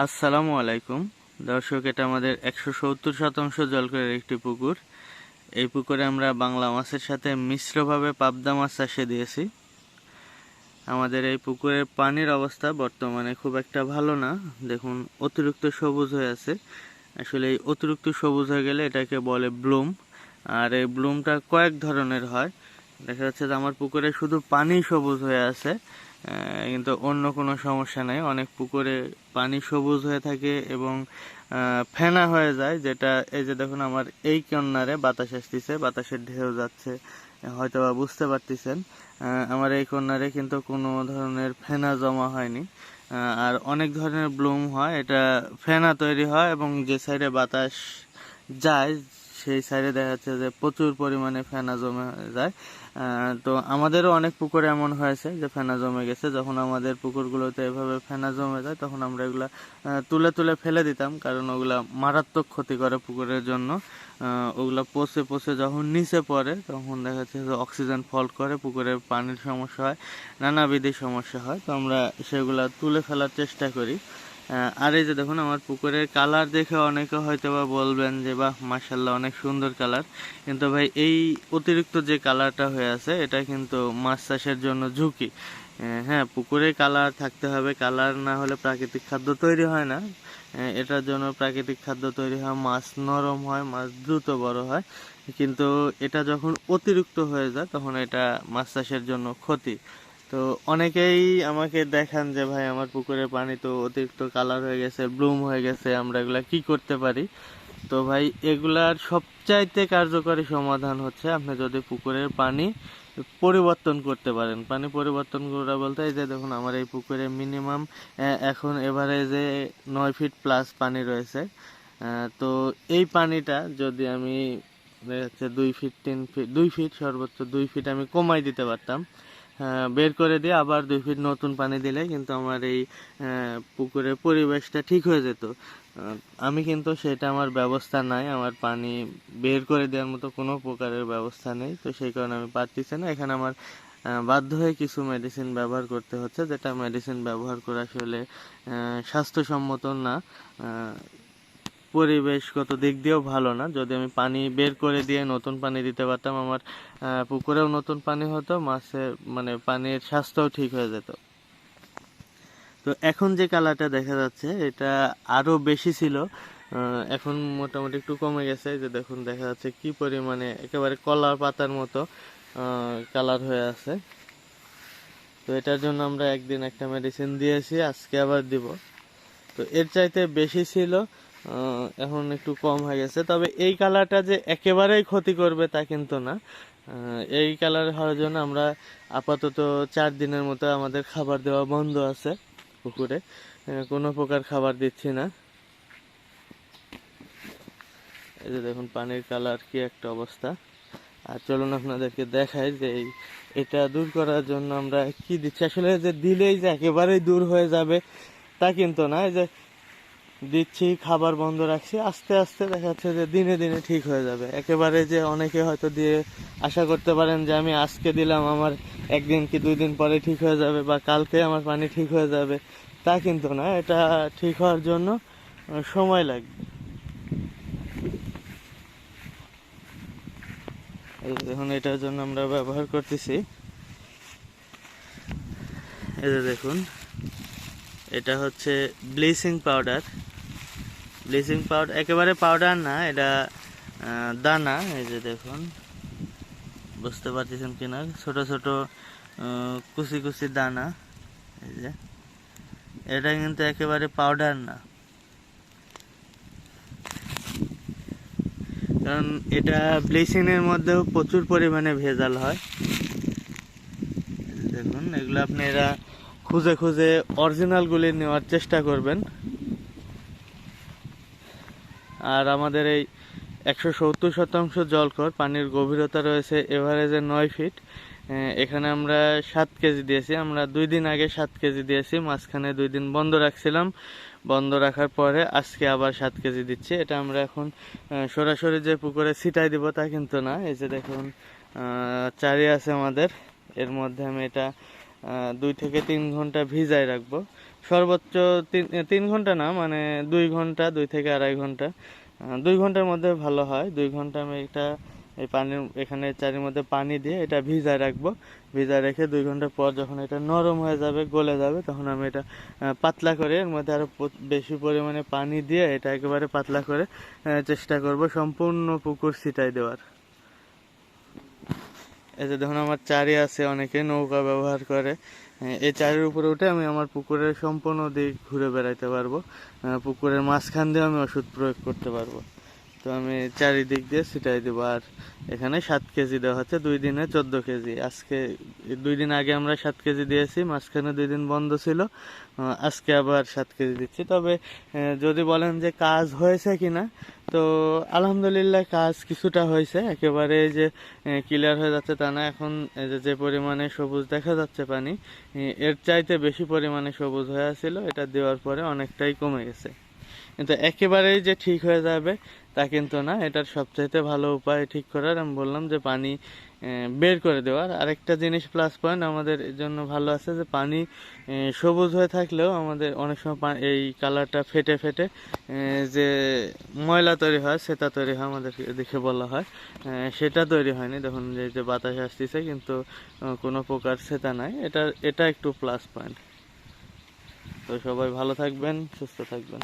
আসসালামু আলাইকুম দর্শক, এটা আমাদের 170% জলকরের একটি পুকুর। এই পুকুরে আমরা বাংলা মাছের সাথে মিশ্রভাবে পাবদা মাছ চাষে দিয়েছি। আমাদের এই পুকুরের পানির অবস্থা বর্তমানে খুব একটা ভালো না। দেখুন, অতিরিক্ত সবুজ হয়ে আছে। আসলে এই অতিরিক্ত সবুজ হয়ে গেলে এটাকে বলে ব্লুম। আর এই ব্লুমটা কয়েক ধরনের হয়। দেখা যাচ্ছে যে আমার পুকুরে শুধু পানি সবুজ হয়ে আছে, কিন্তু অন্য কোনো সমস্যা নেই। অনেক পুকুরে পানি সবুজ হয়ে থাকে এবং ফেনা হয়ে যায়, যেটা এই যে দেখুন আমার এই কর্নারে বাতাস আসতেছে, বাতাসের ঢেউ যাচ্ছে, হয়তো বা বুঝতে পারতেছেন। আমার এই কর্নারে কিন্তু কোনো ধরনের ফেনা জমা হয়নি। আর অনেক ধরনের ব্লুম হয়, এটা ফেনা তৈরি হয় এবং যে সাইডে বাতাস যায় সেই সাইডে দেখা যাচ্ছে যে প্রচুর পরিমাণে ফেনা জমে যায়। তো আমাদেরও অনেক পুকুরে এমন হয়েছে যে ফেনা জমে গেছে। যখন আমাদের পুকুরগুলোতে এভাবে ফেনা জমে যায় তখন আমরা এগুলা তুলে তুলে ফেলে দিতাম, কারণ ওগুলা মারাত্মক ক্ষতি করে পুকুরের জন্য। ওগুলা পচে পচে যখন নিচে পড়ে তখন দেখা যাচ্ছে যে অক্সিজেন ফল্ট করে, পুকুরের পানির সমস্যা হয়, নানাবিধ সমস্যা হয়। তো আমরা সেগুলা তুলে ফেলার চেষ্টা করি। আর এই যে দেখুন আমার পুকুরের কালার দেখে অনেকে হয়তো বা বলবেন যে বাহ, মাশাআল্লাহ, অনেক সুন্দর কালার। কিন্তু ভাই, এই অতিরিক্ত যে কালারটা হয়ে আছে এটা কিন্তু মাছ চাষের জন্য ঝুঁকি। হ্যাঁ, পুকুরে কালার থাকতে হবে, কালার না হলে প্রাকৃতিক খাদ্য তৈরি হয় না। এটার জন্য প্রাকৃতিক খাদ্য তৈরি হয়, মাছ নরম হয়, মাছ দ্রুত বড় হয়। কিন্তু এটা যখন অতিরিক্ত হয়ে যায় তখন এটা মাছ চাষের জন্য ক্ষতি। তো অনেকেই আমাকে দেখান যে ভাই, আমার পুকুরের পানি তো অতিরিক্ত কালার হয়ে গেছে, ব্লুম হয়ে গেছে, আমরা এগুলা কি করতে পারি? তো ভাই, এগুলার সবচাইতে কার্যকরী সমাধান হচ্ছে আপনি যদি পুকুরের পানি পরিবর্তন করতে পারেন। পানি পরিবর্তন করা বলতে এই যে দেখুন আমার এই পুকুরে মিনিমাম এখন এভারেজে 9 ফিট প্লাস পানি রয়েছে। তো এই পানিটা যদি আমি দেখা যাচ্ছে 2 ফিট 3 ফিট 2 ফিট, সর্বোচ্চ 2 ফিট আমি কমাই দিতে পারতাম, বের করে দিয়ে আবার 2 ফিট নতুন পানি দিলে কিন্তু আমার এই পুকুরের পরিবেশটা ঠিক হয়ে যেত। আমি কিন্তু সেটা, আমার ব্যবস্থা নাই, আমার পানি বের করে দেওয়ার মতো কোনো প্রকারের ব্যবস্থা নেই। তো সেই কারণে আমি পারতেছি না। এখানে আমার বাধ্য হয়ে কিছু মেডিসিন ব্যবহার করতে হচ্ছে, যেটা মেডিসিন ব্যবহার করে আসলে স্বাস্থ্যসম্মত না, পরিবেশগত দিক দিয়েও ভালো না। যদি আমি পানি বের করে দিয়ে নতুন পানি দিতে পারতাম, আমার পুকুরেও নতুন পানি হতো, মাছের মানে পানির স্বাস্থ্যও ঠিক হয়ে যেত। তো এখন যে কালারটা দেখা যাচ্ছে এটা আরো বেশি ছিল, এখন মোটামুটি একটু কমে গেছে। যে দেখুন, দেখা যাচ্ছে কি পরিমাণে একেবারে কলা পাতার মতো কালার হয়ে আছে। তো এটার জন্য আমরা একদিন একটা মেডিসিন দিয়েছি, আজকে আবার দিব। তো এর চাইতে বেশি ছিল, এখন একটু কম হয়ে গেছে। তবে এই কালারটা যে একেবারেই ক্ষতি করবে তা কিন্তু না। এই কালার হওয়ার জন্য আমরা আপাতত 4 দিনের মতো আমাদের খাবার দেওয়া বন্ধ আছে পুকুরে, কোনো প্রকার খাবার দিচ্ছি না। এই যে দেখুন পানির কালার কি একটা অবস্থা। আর চলুন আপনাদেরকে দেখাই যে এটা দূর করার জন্য আমরা কি দিচ্ছি। আসলে যে দিলেই যে একেবারেই দূর হয়ে যাবে তা কিন্তু না। এই যে দিচ্ছি, খাবার বন্ধ রাখছি, আস্তে আস্তে দেখা যাচ্ছে যে দিনে দিনে ঠিক হয়ে যাবে। একেবারে যে অনেকে হয়তো দিয়ে আশা করতে পারেন যে আমি আজকে দিলাম, আমার 1 দিন কি 2 দিন পরে ঠিক হয়ে যাবে, বা কালকে আমার পানি ঠিক হয়ে যাবে, তা কিন্তু না। এটা ঠিক হওয়ার জন্য সময় লাগবে। এখন এটার জন্য আমরা ব্যবহার করতেছি, এই যে দেখুন, এটা হচ্ছে ব্লিচিং পাউডার। ব্লিচিং পাউডার একেবারে পাউডার না, এটা দানা। এই যে দেখুন, বুঝতে পারতেছেন কিনা, ছোট ছোট কুচি কুচি দানা। এই যে এটা কিন্তু একেবারে পাউডার না, কারণ এটা ব্লিচিং এর মধ্যেও প্রচুর পরিমাণে ভেজাল হয়। দেখুন, এগুলো আপনারা খুঁজে খুঁজে অরিজিনালগুলি নেওয়ার চেষ্টা করবেন। আর আমাদের এই 170% জলকর, পানির গভীরতা রয়েছে এভারেজে 9 ফিট। এখানে আমরা 7 কেজি দিয়েছি। আমরা 2 দিন আগে 7 কেজি দিয়েছি, মাঝখানে 2 দিন বন্ধ রাখছিলাম। বন্ধ রাখার পরে আজকে আবার 7 কেজি দিচ্ছি। এটা আমরা এখন সরাসরি যে পুকুরে ছিটাই দিব তা কিন্তু না। এই যে দেখুন, চারি আছে আমাদের, এর মধ্যে আমি এটা 2 থেকে 3 ঘন্টা ভিজায় রাখবো। সর্বোচ্চ 3 ঘন্টা না, মানে 2 ঘন্টা, 2 থেকে আড়াই ঘন্টা। 2 ঘন্টার মধ্যে ভালো হয়। 2 ঘন্টা আমি এটা এই পানির এখানে চারির মধ্যে পানি দিয়ে এটা ভিজায় রাখবো। ভিজায় রেখে 2 ঘন্টা পর যখন এটা নরম হয়ে যাবে, গলে যাবে, তখন আমি এটা পাতলা করে এর মধ্যে আরো বেশি পরিমাণে পানি দিয়ে এটা একেবারে পাতলা করে চেষ্টা করব সম্পূর্ণ পুকুর ছিটাই দেওয়ার। এই যে দেখুন আমার চারি আছে, অনেকে নৌকা ব্যবহার করে। এই চারির উপরে উঠে আমি আমার পুকুরের সম্পূর্ণ দিক ঘুরে বেড়াইতে পারবো। পুকুরের মাঝখান দিয়ে আমি ওষুধ প্রয়োগ করতে পারবো। তো আমি চারিদিক দিয়ে ছিটাই দেবো। আর এখানে 7 কেজি দেওয়া হচ্ছে, 2 দিনে 14 কেজি। আজকে 2 দিন আগে আমরা 7 কেজি দিয়েছি, মাঝখানে 2 দিন বন্ধ ছিল। আজকে আবার 7 কেজি দিচ্ছি। তবে যদি বলেন যে কাজ হয়েছে কিনা, তো আলহামদুলিল্লাহ কাজ কিছুটা হয়েছে। একেবারে যে ক্লিয়ার হয়ে যাচ্ছে তা না। এখন যে পরিমাণে সবুজ দেখা যাচ্ছে পানি, এর চাইতে বেশি পরিমাণে সবুজ হয়ে আছিল। এটা দেওয়ার পরে অনেকটাই কমে গেছে। কিন্তু একেবারেই যে ঠিক হয়ে যাবে তা কিন্তু না। এটার সবচাইতে ভালো উপায় ঠিক করার, আমি বললাম যে পানি বের করে দেওয়ার। আরেকটা জিনিস প্লাস পয়েন্ট আমাদের জন্য ভালো আছে যে পানি সবুজ হয়ে থাকলেও আমাদের অনেক সময় এই কালারটা ফেটে ফেটে যে ময়লা তৈরি হয়, সেটা তৈরি হয়, আমাদের দেখে বলা হয়। সেটা তৈরি হয়নি। দেখুন যে বাতাস আসতেছে কিন্তু কোনো প্রকার সেটা নাই। এটা একটু প্লাস পয়েন্ট। তো সবাই ভালো থাকবেন, সুস্থ থাকবেন।